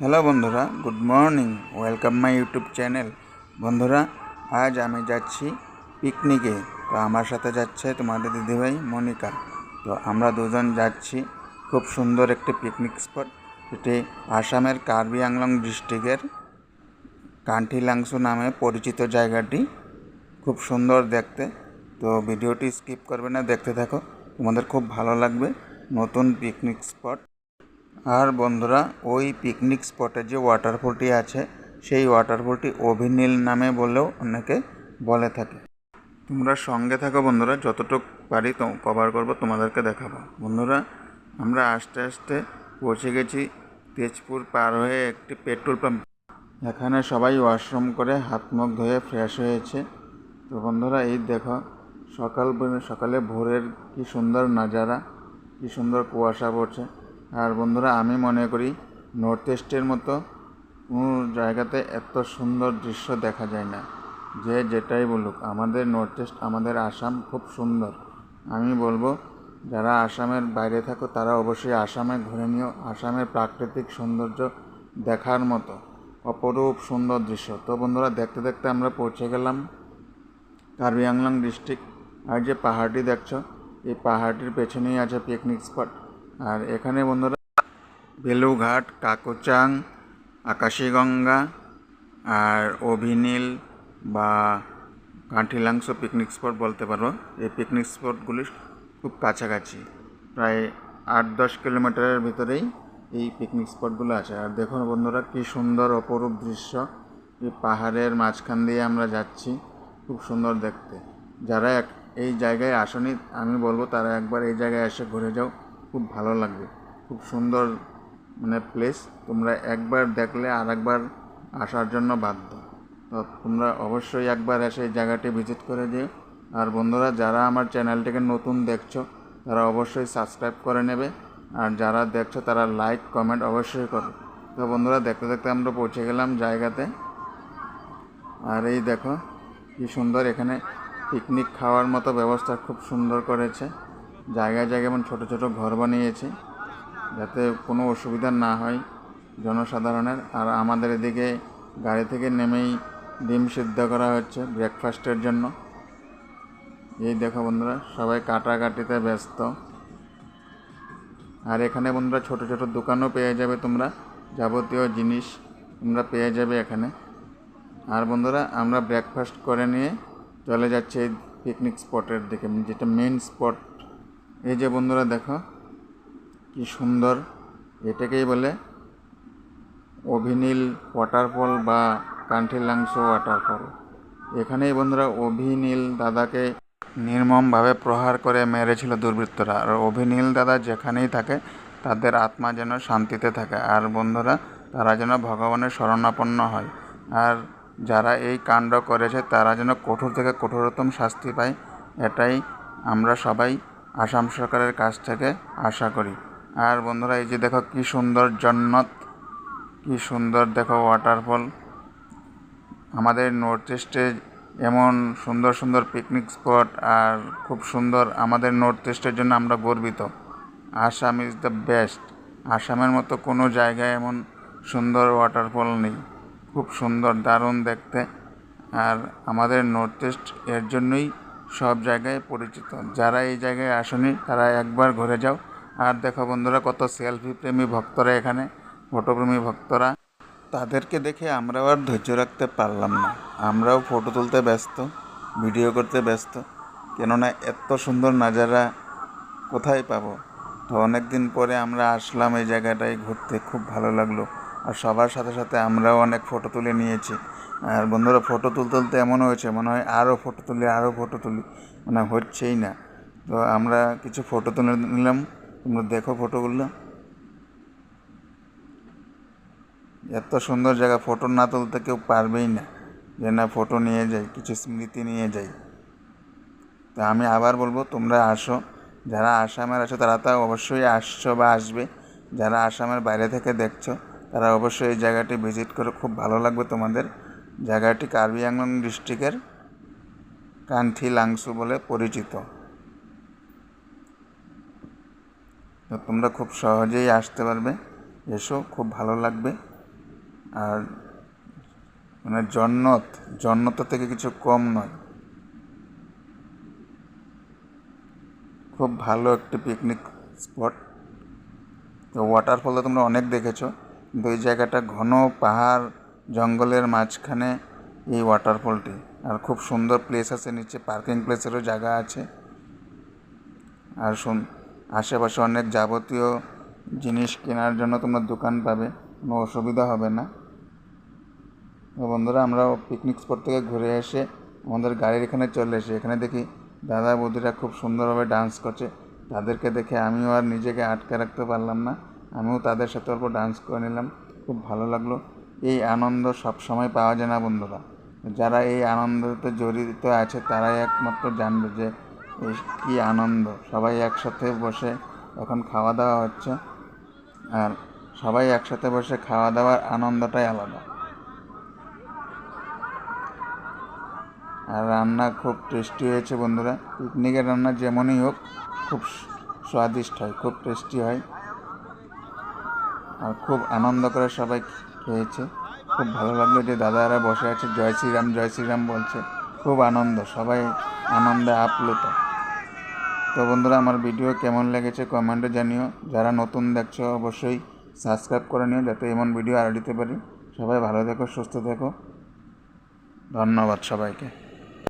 Hello বন্ধুরা, good morning. Welcome my YouTube channel. বন্ধুরা, আজ আমি যাচ্ছি পিকনিকে। তো আমার সাথে যাচ্ছে তোমাদের দিদিভাই মনিকা। তো আমরা দুজন যাচ্ছি খুব সুন্দর একটি পিকনিক স্পট। এটি আসামের কার্বি আংলং ডিস্ট্রিক্টের কান্থিলাংসু নামে পরিচিত জায়গাটি। খুব সুন্দর দেখতে। তো ভিডিওটি স্কিপ করবে না, দেখতে থাকো, তোমাদের খুব ভালো লাগবে। নতুন পিকনিক স্পট। আর বন্ধুরা, ওই পিকনিক স্পটে যে ওয়াটারফলটি আছে সেই ওয়াটারফলটি অভিনীল নামে বলেও অনেকে বলে থাকে। তোমরা সঙ্গে থাকো বন্ধুরা, যতটুকু পারি তো কভার করবো, তোমাদেরকে দেখাবো। বন্ধুরা, আমরা আস্তে আস্তে পৌঁছে গেছি তেজপুর পার হয়ে একটি পেট্রোল পাম্প। এখানে সবাই ওয়াশরুম করে হাত মুখ ধুয়ে ফ্রেশ হয়েছে। তো বন্ধুরা, এই দেখো সকালে ভোরের কি সুন্দর নাজারা, কি সুন্দর কুয়াশা পড়ছে। আর বন্ধুরা, আমি মনে করি নর্থ ইস্টের মতো কোনো জায়গাতে এত সুন্দর দৃশ্য দেখা যায় না। যে যেটাই বলুক, আমাদের নর্থ ইস্ট, আমাদের আসাম খুব সুন্দর। আমি বলবো, যারা আসামের বাইরে থাকো তারা অবশ্যই আসামে ঘুরে নিও। আসামের প্রাকৃতিক সৌন্দর্য দেখার মতো অপরূপ সুন্দর দৃশ্য। তো বন্ধুরা, দেখতে দেখতে আমরা পৌঁছে গেলাম কার্বি আংলং ডিস্ট্রিক্ট। আর যে পাহাড়টি দেখছো, এই পাহাড়টির পেছনেই আছে পিকনিক স্পট। আর এখানে বন্ধুরা বেলুঘাট, কাকোচাং, আকাশীগঙ্গা আর অভিনীল বা কান্থিলাংসু পিকনিক স্পট বলতে পারো। এই পিকনিক স্পটগুলি খুব কাছাকাছি, প্রায় 8-10 কিলোমিটারের ভিতরেই এই পিকনিক স্পটগুলো আছে। আর দেখুন বন্ধুরা, কী সুন্দর অপরূপ দৃশ্য। এই পাহাড়ের মাঝখান দিয়ে আমরা যাচ্ছি, খুব সুন্দর দেখতে। যারা এই জায়গায় আসনি, আমি বলবো তারা একবার এই জায়গায় এসে ঘুরে যাও, খুব ভালো লাগবে। খুব সুন্দর প্লেস। তোমরা একবার দেখলে আর একবার আসার জন্য বাধ্য। তো তোমরা অবশ্যই একবার এসে এই জায়গাটি ভিজিট করে দিও। আর বন্ধুরা, যারা আমার চ্যানেলটিকে নতুন দেখছো তারা অবশ্যই সাবস্ক্রাইব করে নেবে। আর যারা দেখছো তারা লাইক কমেন্ট অবশ্যই করো। তো বন্ধুরা, দেখতে দেখতে আমরা পৌঁছে গেলাম জায়গাতে। আর এই দেখো কি সুন্দর, এখানে পিকনিক খাওয়ার মতো ব্যবস্থা খুব সুন্দর করেছে। জায়গায় জায়গায় এমন ছোটো ছোটো ঘর বানিয়েছে যাতে কোনো অসুবিধা না হয় জনসাধারণের। আর আমাদের এদিকে গাড়ি থেকে নেমেই ডিম সিদ্ধ করা হচ্ছে ব্রেকফাস্টের জন্য। এই দেখো বন্ধুরা, সবাই কাটাকাটিতে ব্যস্ত। আর এখানে বন্ধুরা ছোটো ছোটো দোকানও পেয়ে যাবে, তোমরা যাবতীয় জিনিস তোমরা পেয়ে যাবে এখানে। আর বন্ধুরা, আমরা ব্রেকফাস্ট করে নিয়ে চলে যাচ্ছি এই পিকনিক স্পটের দিকে, যেটা মেন স্পট। এই যে বন্ধুরা দেখো কি সুন্দর, এটাকেই বলে অভিনীল ওয়াটারফল বা কান্থিলাংসু ওয়াটারফল। এখানেই বন্ধুরা অভিনীল দাদাকে নির্মমভাবে প্রহার করে মেরেছিল দুর্বৃত্তরা। আর অভিনীল দাদা যেখানেই থাকে তাদের আত্মা যেন শান্তিতে থাকে, আর বন্ধুরা তারা যেন ভগবানের শরণাপন্ন হয়। আর যারা এই কাণ্ড করেছে তারা যেন কঠোর থেকে কঠোরতম শাস্তি পায়, এটাই আমরা সবাই আসাম সরকারের কাছ থেকে আশা করি। আর বন্ধুরা, এই যে দেখো কি সুন্দর জন্নত, কি সুন্দর দেখো ওয়াটারফল। আমাদের নর্থ ইস্টে এমন সুন্দর সুন্দর পিকনিক স্পট আর খুব সুন্দর, আমাদের নর্থ ইস্টের জন্য আমরা গর্বিত। Assam is the best. আসামের মতো কোনো জায়গায় এমন সুন্দর ওয়াটারফল নেই। খুব সুন্দর, দারুণ দেখতে। আর আমাদের নর্থ ইস্ট এর জন্যই সব জায়গায় পরিচিত। যারা এই জায়গায় আসেনি তারা একবার ঘুরে যাও। আর দেখো বন্ধুরা, কত সেলফি প্রেমী ভক্তরা এখানে, ফটোপ্রেমী ভক্তরা। তাদেরকে দেখে আমরাও আর ধৈর্য রাখতে পারলাম না। আমরাও ফটো তুলতে ব্যস্ত, ভিডিও করতে ব্যস্ত। কেননা এত সুন্দর নাজারা কোথায় পাবো। তো অনেক দিন পরে আমরা আসলাম এই জায়গাটায় ঘুরতে, খুব ভালো লাগলো। আর সবার সাথে সাথে আমরাও অনেক ফটো তুলে নিয়েছি। আর বন্ধুরা, ফটো তুলতে তুলতে এমন হয়েছে মনে হয় আরও ফটো তুলি, হচ্ছেই না। তো আমরা কিছু ফটো তুলে নিলাম, তোমরা দেখো ফটোগুলো। এত সুন্দর জায়গা, ফটো না তুলতে কেউ পারবেই না যে না ফটো নিয়ে যাই, কিছু স্মৃতি নিয়ে যাই। তা আমি আবার বলবো, তোমরা আসো। যারা আসামের আছো তারা তো অবশ্যই আসছো বা আসবে। যারা আসামের বাইরে থেকে দেখছো তারা অবশ্যই এই জায়গাটি ভিজিট করে, খুব ভালো লাগবে তোমাদের। জায়গাটি কার্বি আংলং ডিস্ট্রিক্টের কান্থিলাংসু বলে পরিচিত। তো তোমরা খুব সহজেই আসতে পারবে, এসো, খুব ভালো লাগবে। আর মানে জন্নত থেকে কিছু কম নয়। খুব ভালো একটি পিকনিক স্পট। তো ওয়াটারফল তো তোমরা অনেক দেখেছো, কিন্তু এই জায়গাটা ঘন পাহাড় জঙ্গলের মাঝখানে এই ওয়াটারফলটি। আর খুব সুন্দর প্লেস আছে, নিচে পার্কিং প্লেসেরও জায়গা আছে। আর আশেপাশে অনেক যাবতীয় জিনিস কেনার জন্য তোমরা দোকান পাবে, কোনো অসুবিধা হবে না। তো বন্ধুরা, আমরা পিকনিক স্পট থেকে ঘুরে এসে আমাদের গাড়ির এখানে চলে এসে এখানে দেখি দাদা বৌদিরা খুব সুন্দরভাবে ডান্স করছে। তাদেরকে দেখে আমিও আর নিজেকে আটকে রাখতে পারলাম না, আমিও তাদের সাথে অল্প ডান্স করে নিলাম। খুব ভালো লাগলো। এই আনন্দ সব সময় পাওয়া যায় না বন্ধুরা। যারা এই আনন্দতে জড়িত আছে তারাই একমাত্র জানবে যে কী আনন্দ। সবাই একসাথে বসে এখন খাওয়া দাওয়া হচ্ছে, আর সবাই একসাথে বসে খাওয়া দাওয়ার আনন্দটাই আলাদা। আর রান্না খুব টেস্টি হয়েছে বন্ধুরা। পিকনিকের রান্না যেমনই হোক খুব স্বাদিষ্ট হয়, খুব টেস্টি হয়। আর খুব আনন্দ করে সবাই খেয়েছে। খুব ভালো লাগলো যে দাদারা বসে আছে, জয় শ্রীরাম জয় শ্রীরাম বলছে। খুব আনন্দ, সবাই আনন্দে আপ্লুত। তো বন্ধুরা, আমার ভিডিও কেমন লেগেছে কমেন্টে জানিও। যারা নতুন দেখছো অবশ্যই সাবস্ক্রাইব করে নিও, যাতে এমন ভিডিও আরও দিতে পারি। সবাই ভালো থেকো, সুস্থ থেকো। ধন্যবাদ সবাইকে।